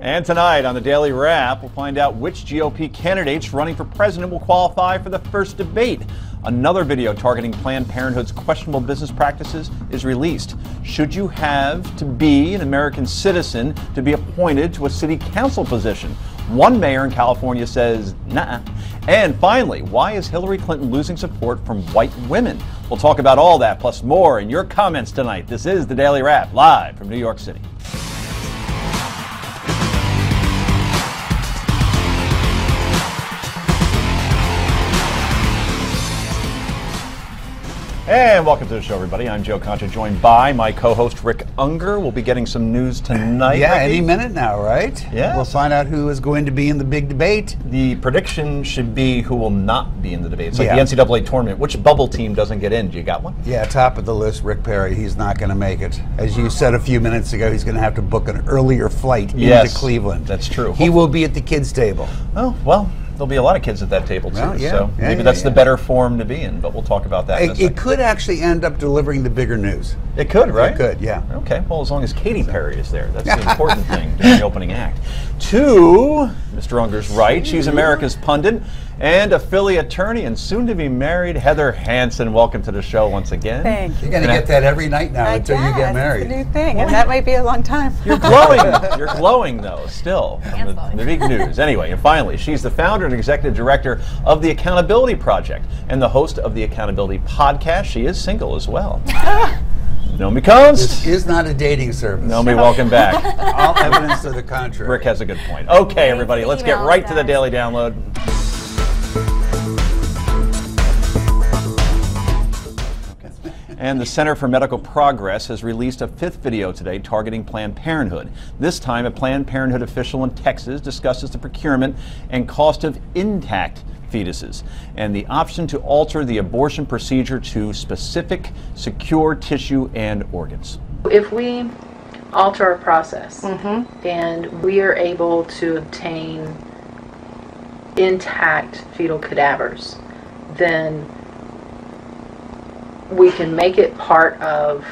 And tonight on the Daily Wrap, we'll find out which GOP candidates running for president will qualify for the first debate. Another video targeting Planned Parenthood's questionable business practices is released. Should you have to be an American citizen to be appointed to a city council position? One mayor in California says, nah. And finally, why is Hillary Clinton losing support from white women? We'll talk about all that plus more in your comments tonight. This is the Daily Wrap, live from New York City. And welcome to the show, everybody. I'm Joe Concha, joined by my co-host Rick Unger. We'll be getting some news tonight. Yeah, Ricky. any minute now, right? Yeah. We'll find out who is going to be in the big debate. The prediction should be who will not be in the debate. It's like Yeah. the NCAA tournament. Which bubble team doesn't get in? Do you got one? Yeah, top of the list, Rick Perry. He's not going to make it. As you said a few minutes ago, he's going to have to book an earlier flight into Cleveland. That's true. He will be at the kids' table. Oh, well, there'll be a lot of kids at that table, too. Well, yeah, so yeah, maybe yeah, that's yeah. the better form to be in, but we'll talk about that in a second. It could actually end up delivering the bigger news. It could, right? It could, yeah. Okay, well, as long as Katy Perry is there. That's the important thing during the opening act. To Mr. Unger's right, she's America's pundit and a Philly attorney and soon-to-be married Heather Hansen. Welcome to the show once again. Thank you. You're going to get that every night now until you get married. It's a new thing, and that might be a long time. You're glowing. You're glowing, though, still. From the big news. Anyway, and finally, she's the founder and executive director of the Accountability Project and the host of the Accountability Podcast. She is single as well. Naomi Combs. This is not a dating service. Naomi, welcome back. All evidence to the contrary. Rick has a good point. Okay, everybody, let's get right to the Daily Download. And the Center for Medical Progress has released a fifth video today targeting Planned Parenthood. This time, a Planned Parenthood official in Texas discusses the procurement and cost of intact fetuses and the option to alter the abortion procedure to specific secure tissue and organs. If we alter our process and we are able to obtain intact fetal cadavers, then we can make it part of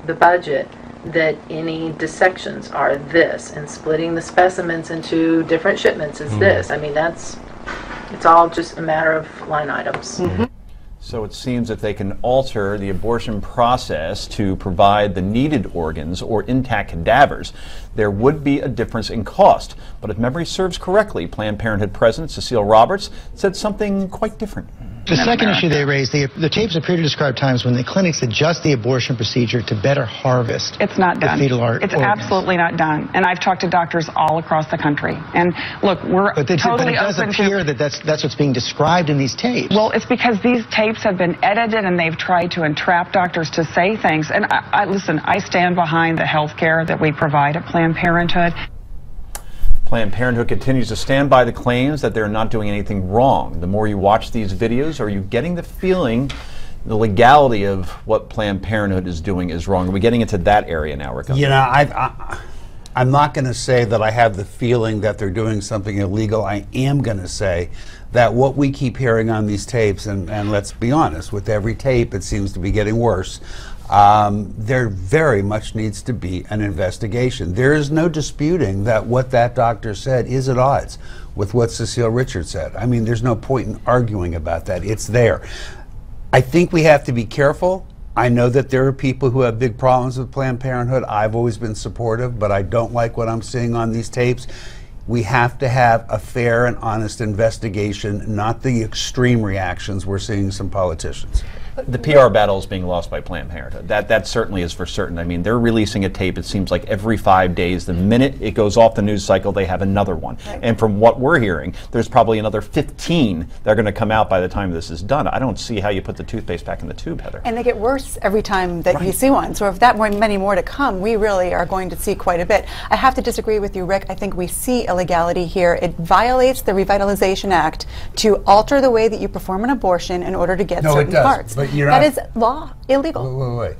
the budget that any dissections are this, and splitting the specimens into different shipments is this. I mean, it's all just a matter of line items. So it seems that they can alter the abortion process to provide the needed organs or intact cadavers. There would be a difference in cost. But if memory serves correctly, Planned Parenthood President Cecile Roberts said something quite different. The second issue they raised, the tapes appear to describe times when the clinics adjust the abortion procedure to better harvest. It's not done. The fetal it's organs. absolutely not done. And I've talked to doctors all across the country. And look, we're But it totally does open appear to. that's what's being described in these tapes. Well, it's because these tapes have been edited and they've tried to entrap doctors to say things. And listen, I stand behind the health care that we provide at Planned Parenthood. Planned Parenthood continues to stand by the claims that they're not doing anything wrong. The more you watch these videos, are you getting the feeling the legality of what Planned Parenthood is doing is wrong? Are we getting into that area now, Rick? You know, I'm not going to say that I have the feeling that they're doing something illegal. I am going to say that what we keep hearing on these tapes, and let's be honest, with every tape it seems to be getting worse, there very much needs to be an investigation. There is no disputing that what that doctor said is at odds with what Cecile Richards said. I mean, there's no point in arguing about that. It's there. I think we have to be careful. I know that there are people who have big problems with Planned Parenthood. I've always been supportive, but I don't like what I'm seeing on these tapes. We have to have a fair and honest investigation, not the extreme reactions we're seeing some politicians. The PR battle is being lost by Planned Parenthood. That certainly is for certain. I mean, they're releasing a tape, it seems like every 5 days. The minute it goes off the news cycle, they have another one. Right. And from what we're hearing, there's probably another 15 that are going to come out by the time this is done. I don't see how you put the toothpaste back in the tube, Heather. And they get worse every time that you see one. So if that many more to come, we really are going to see quite a bit. I have to disagree with you, Rick. I think we see illegality here. It violates the Revitalization Act to alter the way that you perform an abortion in order to get certain parts. But that is law, illegal. Wait.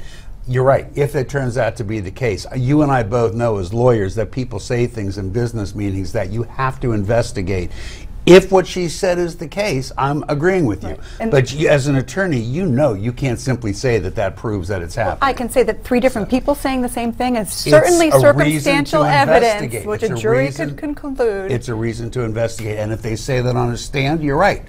You're right, if it turns out to be the case. You and I both know as lawyers that people say things in business meetings that you have to investigate. If what she said is the case, I'm agreeing with you. And but you, as an attorney, you can't simply say that that proves that it's happening. I can say that 3 different people saying the same thing is certainly circumstantial evidence, which a jury could conclude. It's a reason to investigate, and if they say that on a stand, you're right.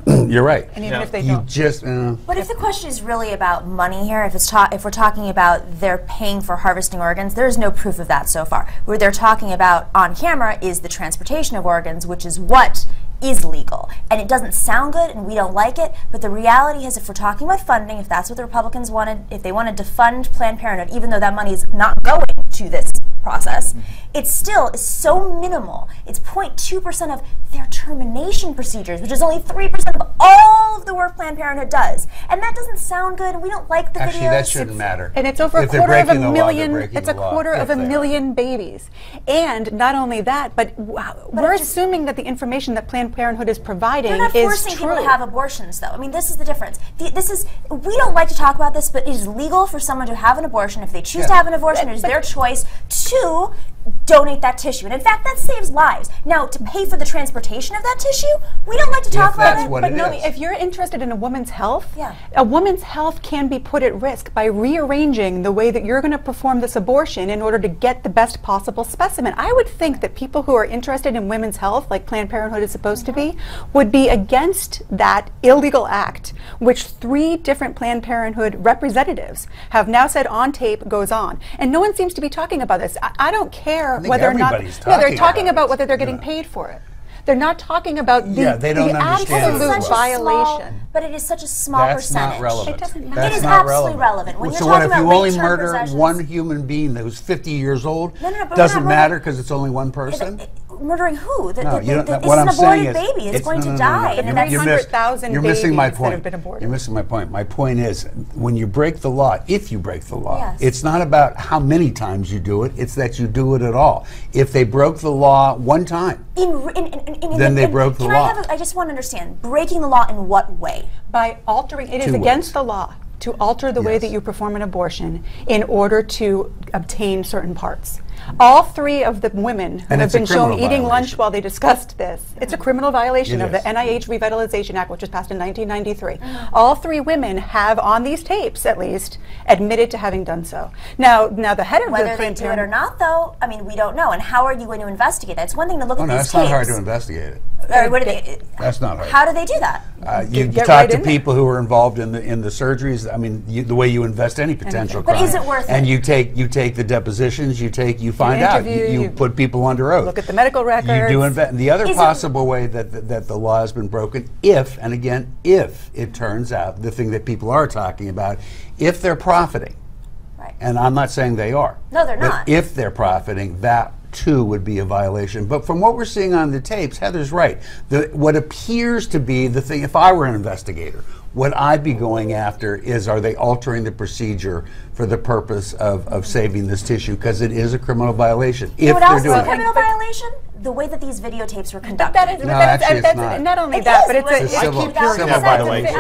You're right. And even if they don't. But if the question is really about money here, if we're talking about they're paying for harvesting organs, there is no proof of that so far. What they're talking about on camera is the transportation of organs, which is what is legal. And it doesn't sound good and we don't like it, but the reality is if we're talking about funding, if that's what the Republicans wanted, if they wanted to fund Planned Parenthood, even though that money is not going to this process, it still is so minimal. It's 0.2% of their termination procedures, which is only 3% of all of the work Planned Parenthood does. And that doesn't sound good, and we don't like the videos. Actually, that shouldn't matter. And it's over a quarter of a million. It's a quarter of a million babies. And not only that, but we're assuming that the information that Planned Parenthood is providing is true. They're not forcing people to have abortions, though. I mean, this is the difference. We don't like to talk about this, but it is legal for someone to have an abortion. If they choose to have an abortion, it is their choice to donate that tissue. And in fact, that saves lives. Now, to pay for the transportation of that tissue, we don't like to talk about it. But no, if you're interested in a woman's health, a woman's health can be put at risk by rearranging the way that you're going to perform this abortion in order to get the best possible specimen. I would think that people who are interested in women's health, like Planned Parenthood is supposed to be, would be against that illegal act, which 3 different Planned Parenthood representatives have now said on tape goes on. And no one seems to be talking about this. I don't care whether or not. They're talking about whether they're getting paid for it. They're not talking about the absolute violation. But it is such a small percentage. Not relevant. It doesn't matter. It is absolutely relevant. When so you're what if talking you about only rape murder possessions, one human being that was 50 years old? No, but doesn't matter because it's only one person? Murdering who? No, it's what an I'm saying aborted is, baby. It's going to die. But 900,000 you're missing my babies point. that have been aborted. You're missing my point. My point is, when you break the law, if you break the law, it's not about how many times you do it, it's that you do it at all. If they broke the law one time, then they broke the law. I just want to understand, breaking the law in what way? By altering, it is against the law to alter the way that you perform an abortion in order to obtain certain parts. All 3 of the women who have been shown eating lunch while they discussed this, it's a criminal violation of the NIH Revitalization Act, which was passed in 1993. All 3 women have, on these tapes at least, admitted to having done so. Now the head of whether they do it or not, though, I mean, we don't know. And how are you going to investigate that? It's one thing to look at these tapes. That's not hard to investigate it. That's not hard. How do they do that? You talk to people who are involved in the surgeries. I mean, the way you invest any potential crime. But is it worth it? And you take the depositions. You find out. You put people under oath. Look at the medical records. You do invest. The other possible way that the law has been broken, if it turns out the thing that people are talking about, if they're profiting, and I'm not saying they are. No, they're not. If they're profiting, that too would be a violation. But from what we're seeing on the tapes, Heather's right. What appears to be the thing, if I were an investigator, what I'd be going after is, are they altering the procedure for the purpose of saving this tissue? Because it is a criminal violation. If they're doing a criminal violation, the way that these videotapes were conducted. It's not. Not only that, but it's a civil violation.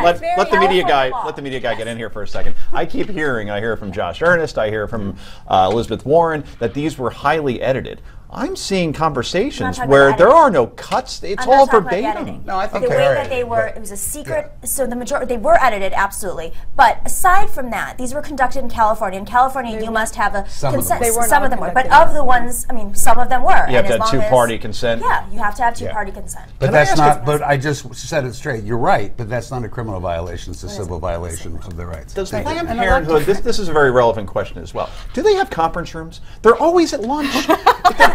Let the media guy get in here for a second. I keep hearing, I hear from Josh Earnest, I hear from Elizabeth Warren, that these were highly edited. I'm seeing conversations where there are no cuts. It's all verbatim. No, I think the way that they were, it was a secret. So the majority, they were edited, absolutely. But aside from that, these were conducted in California. In California, you must have a consent. Some of them were, but of the ones, I mean, some of them were. You have to have 2-party consent. Yeah, you have to have 2-party consent. But that's not. But I just said it straight. You're right, but that's not a criminal violation. It's a civil violation of their rights. Does Planned Parenthood? This is a very relevant question as well. Do they have conference rooms? They're always at lunch.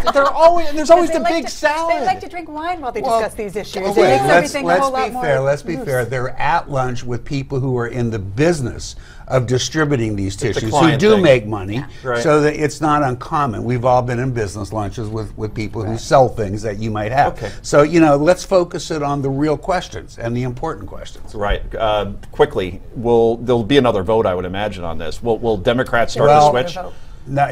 There's always the big salad. They like to drink wine while they discuss these issues. Let's be fair. They're at lunch with people who are in the business of distributing these tissues, who do make money, so that it's not uncommon. We've all been in business lunches with people who sell things that you might have. Okay. So, let's focus it on the real questions and the important questions. Right. Quickly, there'll be another vote, I would imagine, on this. Will Democrats start to switch? No,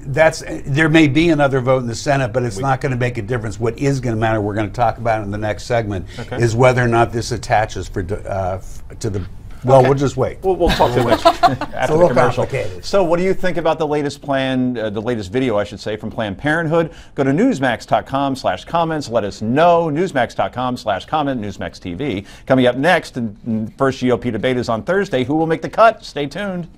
there may be another vote in the Senate, but it's not going to make a difference. What is going to matter, we're going to talk about in the next segment, is whether or not this attaches to the Well, we'll just wait. We'll talk to you next after the little commercial. complicated. So, what do you think about the latest plan, the latest video, I should say, from Planned Parenthood? Go to newsmax.com/comments. Let us know. Newsmax.com/comment. Newsmax TV. Coming up next, and first GOP debate is on Thursday. Who will make the cut? Stay tuned.